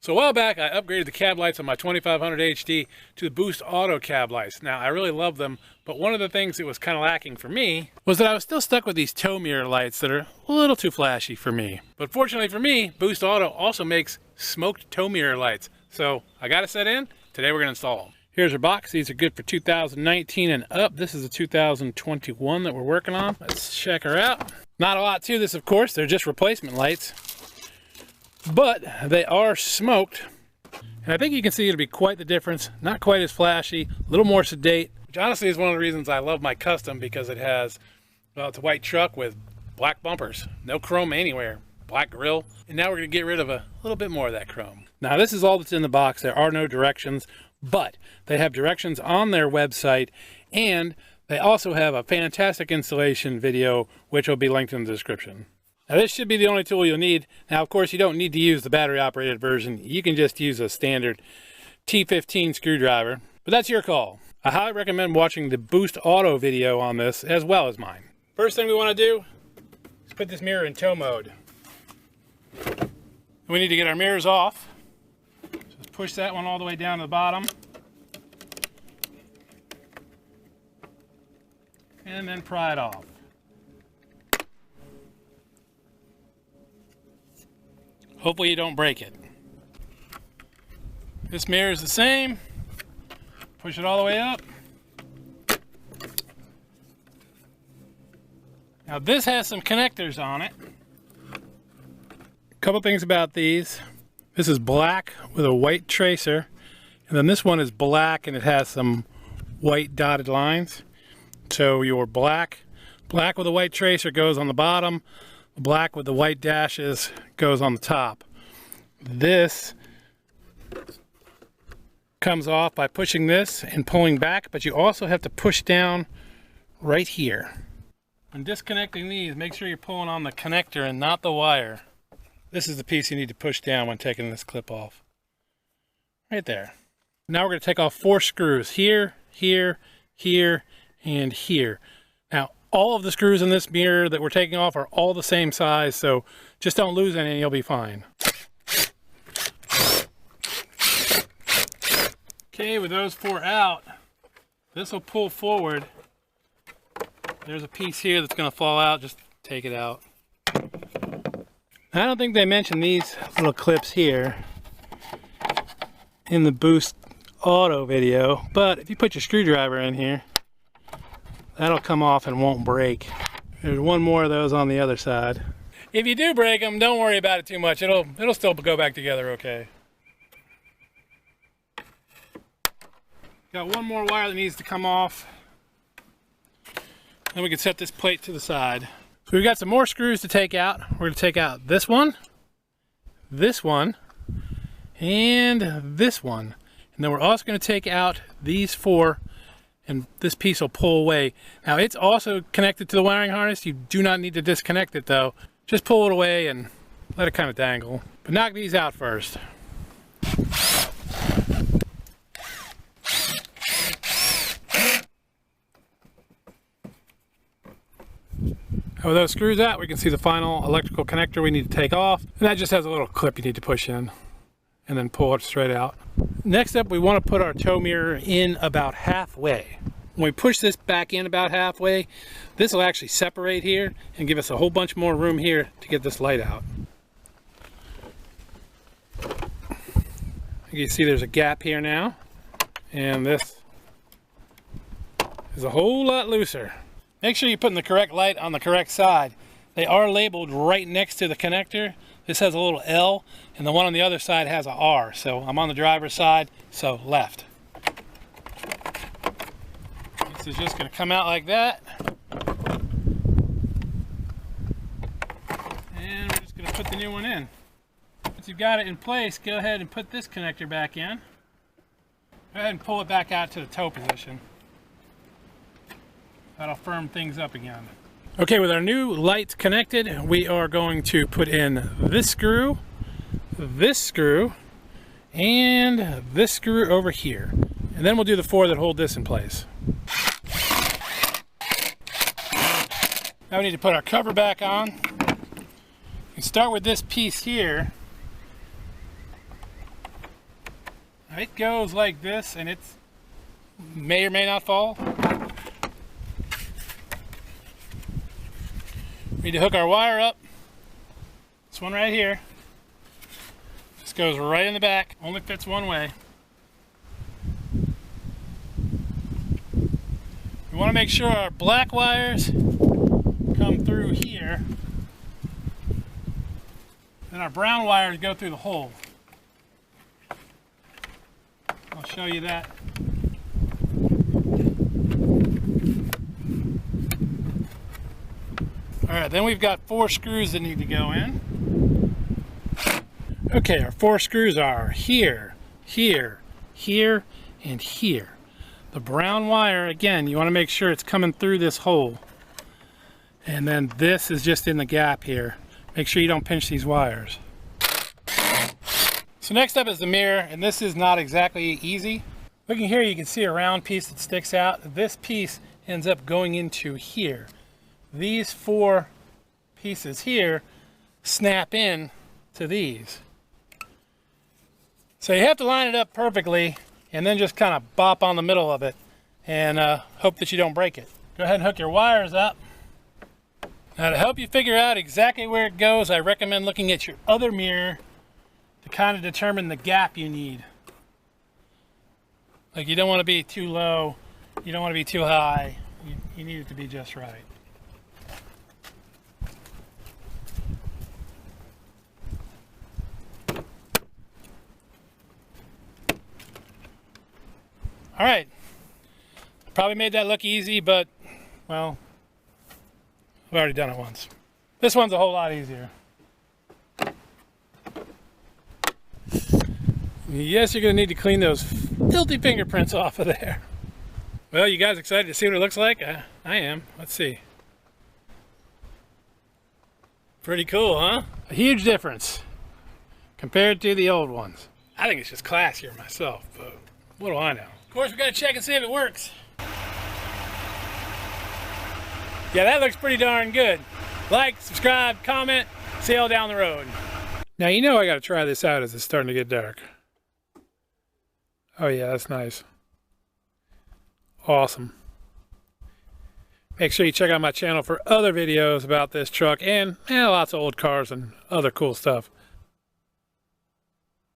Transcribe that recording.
So a while back, I upgraded the cab lights on my 2500 HD to the Boost Auto cab lights. Now, I really love them, but one of the things that was kind of lacking for me was that I was still stuck with these tow mirror lights that are a little too flashy for me. But fortunately for me, Boost Auto also makes smoked tow mirror lights. So I got a set in. Today we're going to install them. Here's our box. These are good for 2019 and up. This is a 2021 that we're working on. Let's check her out. Not a lot to this, of course. They're just replacement lights. But they are smoked, and I think you can see it'll be quite the difference. Not quite as flashy, a little more sedate, which honestly is one of the reasons I love my custom, because it has, well, it's a white truck with black bumpers, no chrome anywhere, black grille, and now we're going to get rid of a little bit more of that chrome. Now this is all that's in the box. There are no directions, but they have directions on their website, and they also have a fantastic installation video, which will be linked in the description. Now this should be the only tool you'll need. Now of course you don't need to use the battery operated version. You can just use a standard T15 screwdriver, but that's your call. I highly recommend watching the Boost Auto video on this as well as mine. First thing we want to do is put this mirror in tow mode. We need to get our mirrors off. Just push that one all the way down to the bottom. And then pry it off. Hopefully you don't break it. This mirror is the same. Push it all the way up. Now this has some connectors on it. A couple things about these. This is black with a white tracer, and then this one is black and it has some white dotted lines. So your black with a white tracer goes on the bottom. Black with the white dashes goes on the top. This comes off by pushing this and pulling back, but you also have to push down right here. When disconnecting these, make sure you're pulling on the connector and not the wire. This is the piece you need to push down when taking this clip off. Right there. Now we're going to take off 4 screws here, here, here, and here. Now, all of the screws in this mirror that we're taking off are all the same size, so just don't lose any and you'll be fine. Okay, with those 4 out, this will pull forward. There's a piece here that's going to fall out. Just take it out. I don't think they mentioned these little clips here in the Boost Auto video, but if you put your screwdriver in here, that'll come off and won't break. There's one more of those on the other side. If you do break them, don't worry about it too much. It'll still go back together okay. Got one more wire that needs to come off. Then we can set this plate to the side. So we've got some more screws to take out. We're going to take out this one, and this one. And then we're also going to take out these 4, and this piece will pull away. Now it's also connected to the wiring harness. You do not need to disconnect it though. Just pull it away and let it kind of dangle. But knock these out first. With those screws out, we can see the final electrical connector we need to take off. And that just has a little clip you need to push in and then pull it straight out. Next up, we want to put our tow mirror in about halfway. When we push this back in about halfway, this will actually separate here and give us a whole bunch more room here to get this light out. You can see there's a gap here now, and this is a whole lot looser. Make sure you're putting the correct light on the correct side. They are labeled right next to the connector. This has a little L, and the one on the other side has a R. So I'm on the driver's side, so left. This is just going to come out like that. And we're just going to put the new one in. Once you've got it in place, go ahead and put this connector back in. Go ahead and pull it back out to the tow position. That'll firm things up again. Okay, with our new lights connected, we are going to put in this screw, and this screw over here. And then we'll do the 4 that hold this in place. Now we need to put our cover back on. We start with this piece here. It goes like this, and it's may or may not fall. We need to hook our wire up. This one right here. This goes right in the back. Only fits one way. We want to make sure our black wires come through here, and our brown wires go through the hole. I'll show you that. Alright, then we've got 4 screws that need to go in. Okay, our 4 screws are here, here, here, and here. The brown wire, again, you want to make sure it's coming through this hole. And then this is just in the gap here. Make sure you don't pinch these wires. So next up is the mirror, and this is not exactly easy. Looking here, you can see a round piece that sticks out. This piece ends up going into here. These 4 pieces here snap in to these. So you have to line it up perfectly and then just kind of bop on the middle of it and hope that you don't break it. Go ahead and hook your wires up. Now, to help you figure out exactly where it goes, I recommend looking at your other mirror to kind of determine the gap you need. Like, you don't want to be too low, you don't want to be too high, you need it to be just right. All right, probably made that look easy, but, well, I've already done it once. This one's a whole lot easier. Yes, you're gonna need to clean those filthy fingerprints off of there. Well, you guys excited to see what it looks like? I am. Let's see. Pretty cool, huh? A huge difference compared to the old ones. I think it's just classier myself, but what do I know? Of course, we gotta check and see if it works. Yeah, that looks pretty darn good. Like, subscribe, comment, see you all down the road. Now, you know I gotta try this out as it's starting to get dark. Oh yeah, that's nice. Awesome. Make sure you check out my channel for other videos about this truck and lots of old cars and other cool stuff.